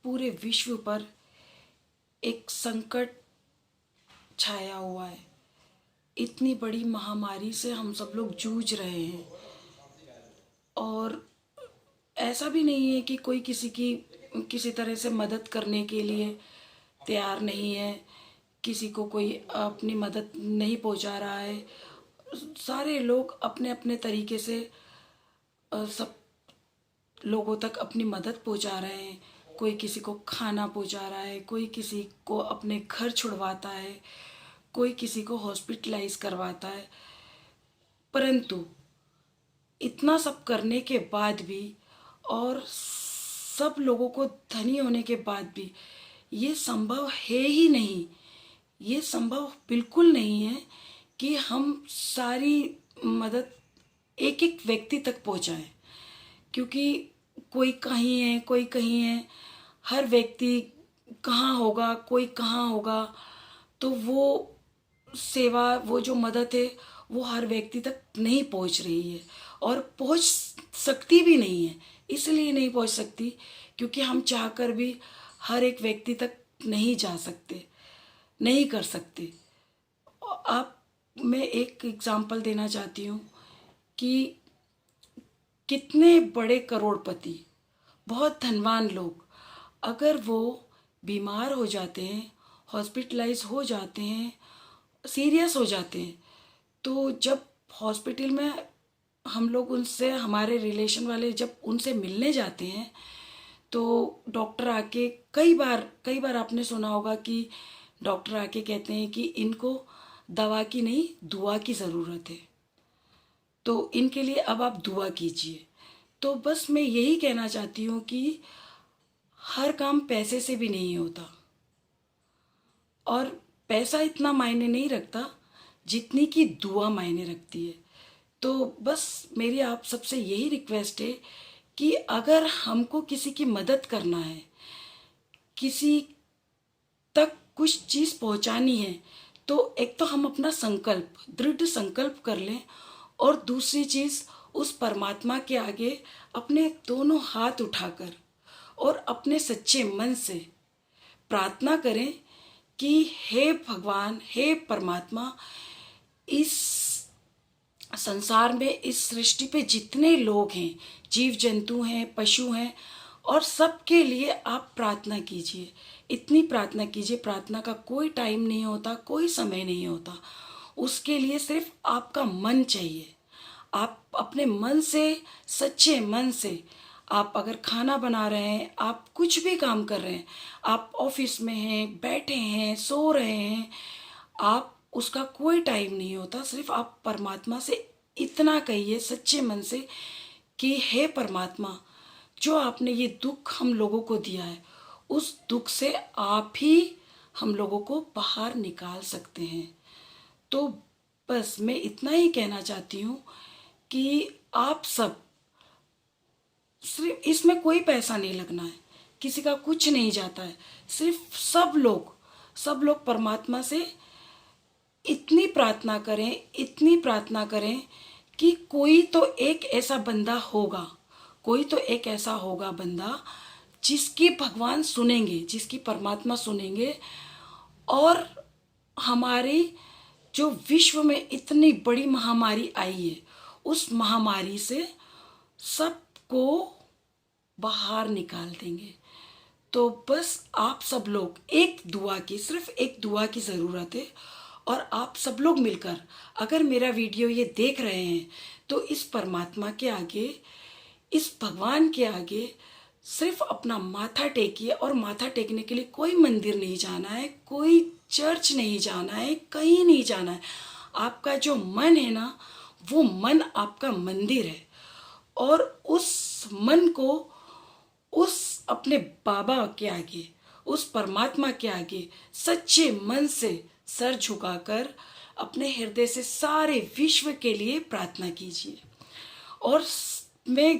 पूरे विश्व पर एक संकट छाया हुआ है। इतनी बड़ी महामारी से हम सब लोग जूझ रहे हैं और ऐसा भी नहीं है कि कोई किसी तरह से मदद करने के लिए तैयार नहीं है, किसी को कोई अपनी मदद नहीं पहुंचा रहा है। सारे लोग अपने अपने तरीके से सब लोगों तक अपनी मदद पहुंचा रहे हैं। कोई किसी को खाना पहुंचा रहा है, कोई किसी को अपने घर छुड़वाता है, कोई किसी को हॉस्पिटलाइज करवाता है। परंतु इतना सब करने के बाद भी और सब लोगों को धनी होने के बाद भी ये संभव है ही नहीं, ये संभव बिल्कुल नहीं है कि हम सारी मदद एक एक व्यक्ति तक पहुंचाएं। क्योंकि कोई कहीं है, कोई कहीं है, हर व्यक्ति कहाँ होगा, कोई कहाँ होगा, तो वो सेवा, वो जो मदद है वो हर व्यक्ति तक नहीं पहुंच रही है और पहुंच सकती भी नहीं है। इसलिए नहीं पहुंच सकती क्योंकि हम चाहकर भी हर एक व्यक्ति तक नहीं जा सकते, नहीं कर सकते। आप मैं एक एग्जांपल देना चाहती हूँ कि कितने बड़े करोड़पति, बहुत धनवान लोग, अगर वो बीमार हो जाते हैं, हॉस्पिटलाइज हो जाते हैं, सीरियस हो जाते हैं, तो जब हॉस्पिटल में हम लोग उनसे, हमारे रिलेशन वाले जब उनसे मिलने जाते हैं तो डॉक्टर आके कई बार आपने सुना होगा कि डॉक्टर आके कहते हैं कि इनको दवा की नहीं, दुआ की ज़रूरत है, तो इनके लिए अब आप दुआ कीजिए। तो बस मैं यही कहना चाहती हूँ कि हर काम पैसे से भी नहीं होता और पैसा इतना मायने नहीं रखता जितनी कि दुआ मायने रखती है। तो बस मेरी आप सबसे यही रिक्वेस्ट है कि अगर हमको किसी की मदद करना है, किसी तक कुछ चीज़ पहुंचानी है, तो एक तो हम अपना संकल्प, दृढ़ संकल्प कर लें और दूसरी चीज़ उस परमात्मा के आगे अपने दोनों हाथ उठाकर और अपने सच्चे मन से प्रार्थना करें कि हे भगवान, हे परमात्मा, इस संसार में, इस सृष्टि पे जितने लोग हैं, जीव जंतु हैं, पशु हैं, और सबके लिए आप प्रार्थना कीजिए। इतनी प्रार्थना कीजिए, प्रार्थना का कोई टाइम नहीं होता, कोई समय नहीं होता, उसके लिए सिर्फ आपका मन चाहिए। आप अपने मन से, सच्चे मन से, आप अगर खाना बना रहे हैं, आप कुछ भी काम कर रहे हैं, आप ऑफिस में हैं, बैठे हैं, सो रहे हैं, आप, उसका कोई टाइम नहीं होता। सिर्फ आप परमात्मा से इतना कहिए सच्चे मन से कि हे परमात्मा, जो आपने ये दुख हम लोगों को दिया है, उस दुख से आप ही हम लोगों को बाहर निकाल सकते हैं। तो बस मैं इतना ही कहना चाहती हूँ कि आप सब, सिर्फ इसमें कोई पैसा नहीं लगना है, किसी का कुछ नहीं जाता है, सिर्फ सब लोग परमात्मा से इतनी प्रार्थना करें, इतनी प्रार्थना करें कि कोई तो एक ऐसा बंदा होगा, कोई तो एक ऐसा होगा बंदा जिसकी भगवान सुनेंगे, जिसकी परमात्मा सुनेंगे, और हमारी जो विश्व में इतनी बड़ी महामारी आई है, उस महामारी से सबको बाहर निकाल देंगे। तो बस आप सब लोग एक दुआ की, सिर्फ एक दुआ की ज़रूरत है, और आप सब लोग मिलकर, अगर मेरा वीडियो ये देख रहे हैं, तो इस परमात्मा के आगे, इस भगवान के आगे सिर्फ अपना माथा टेकिए। और माथा टेकने के लिए कोई मंदिर नहीं जाना है, कोई चर्च नहीं जाना है, कहीं नहीं जाना है। आपका जो मन है ना, वो मन आपका मंदिर है, और उस मन को उस अपने बाबा के आगे, उस परमात्मा के आगे सच्चे मन से सर झुकाकर अपने हृदय से सारे विश्व के लिए प्रार्थना कीजिए। और मैं